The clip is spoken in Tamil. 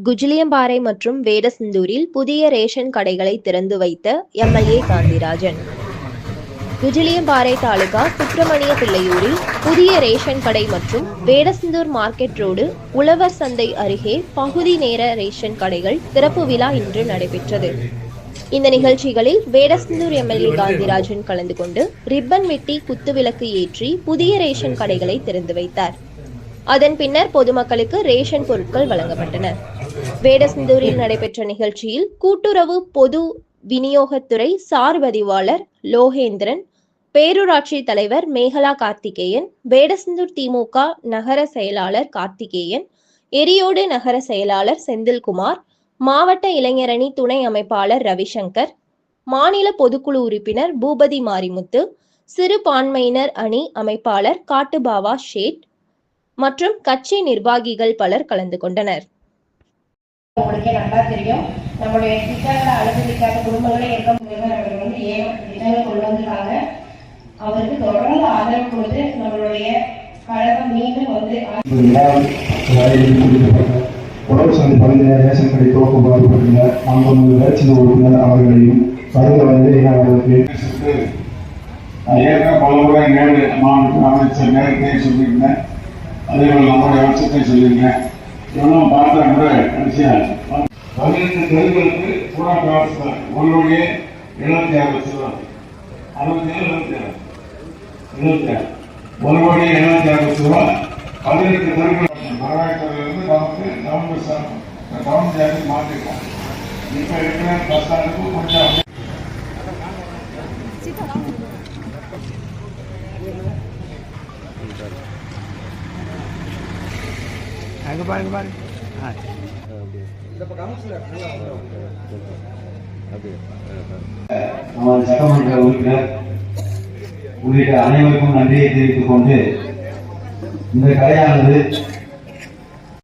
குஜிலியம்பாறை மற்றும் வேடசந்தூரில் புதிய ரேஷன் கடைகளை திறந்து வைத்த எம்எல்ஏ காந்திராஜன். குஜிலியம்பாறை தாலுகா சுப்பிரமணிய பிள்ளையூரில் புதிய ரேஷன் கடை மற்றும் வேடசந்தூர் மார்க்கெட் ரோடு உழவர் சந்தை அருகே பகுதி நேர ரேஷன் கடைகள் திறப்பு விழா இன்று நடைபெற்றது. இந்த நிகழ்ச்சிகளில் வேடசந்தூர் எம்எல்ஏ காந்திராஜன் கலந்து கொண்டு ரிப்பன் வெட்டி குத்துவிளக்கு ஏற்றி புதிய ரேஷன் கடைகளை திறந்து வைத்தார். அதன் பின்னர் பொதுமக்களுக்கு ரேஷன் பொருட்கள் வழங்கப்பட்டன. வேடசந்தூரில் நடைபெற்ற நிகழ்ச்சியில் கூட்டுறவு பொது விநியோகத்துறை சார் பதிவாளர் லோகேந்திரன், பேரூராட்சி தலைவர் மேகலா கார்த்திகேயன், வேடசந்தூர் திமுக நகர செயலாளர் கார்த்திகேயன், எரியோடு நகர செயலாளர் செந்தில்குமார், மாவட்ட இளைஞரணி துணை அமைப்பாளர் ரவிசங்கர், மாநில பொதுக்குழு உறுப்பினர் பூபதி மாரிமுத்து, சிறுபான்மையினர் அணி அமைப்பாளர் காட்டுபாவா ஷேட் மற்றும் கட்சி நிர்வாகிகள் பலர் கலந்து கொண்டனர். உங்களுக்கே நல்லா தெரியும், நம்மளுடைய திட்டங்களை அனுமதிக்காத குடும்பங்களே இருக்க முதல்வர் வந்து திட்டங்கள் கொண்டு வந்திருக்காங்க. அவருக்கு தொடர்ந்து ஆதரவு கொடுத்து நம்மளுடைய கழகம் மீண்டும் வந்து உழவு சந்தை பகுதியில் ரேஷன் கடை துவக்கம் பாடுபட்டுள்ள அங்குள்ள வேட்சின உறுப்பினர் அவர்களையும் வருக அவர்களுக்கு ஏற்கனவே பல முறை மாவட்ட அமைச்சர் நேரத்தை சொல்லியிருந்தேன். அதே போல் நம்முடைய வருஷத்தை சொல்லியிருந்தேன். இவனும் பார்த்தா கூட கடைசியாக 15 தெருவுகளுக்கு பூரா காசு உங்களுடைய 76 லட்சம் 67 உங்களுடைய 76 லட்சம் 18 தெருவுகள் மகாராஷ்டிரிலிருந்து நமக்கு கவர்மெண்ட் மாற்றிருக்கோம். இப்போ இருக்கிற பஸ் ஸ்டாண்டுக்கு கொஞ்சம் நமது சட்டமன்ற உறுப்பினர் உள்ளிட்ட அனைவருக்கும் நன்றியை தெரிவித்துக் கொண்டு இந்த கடையானது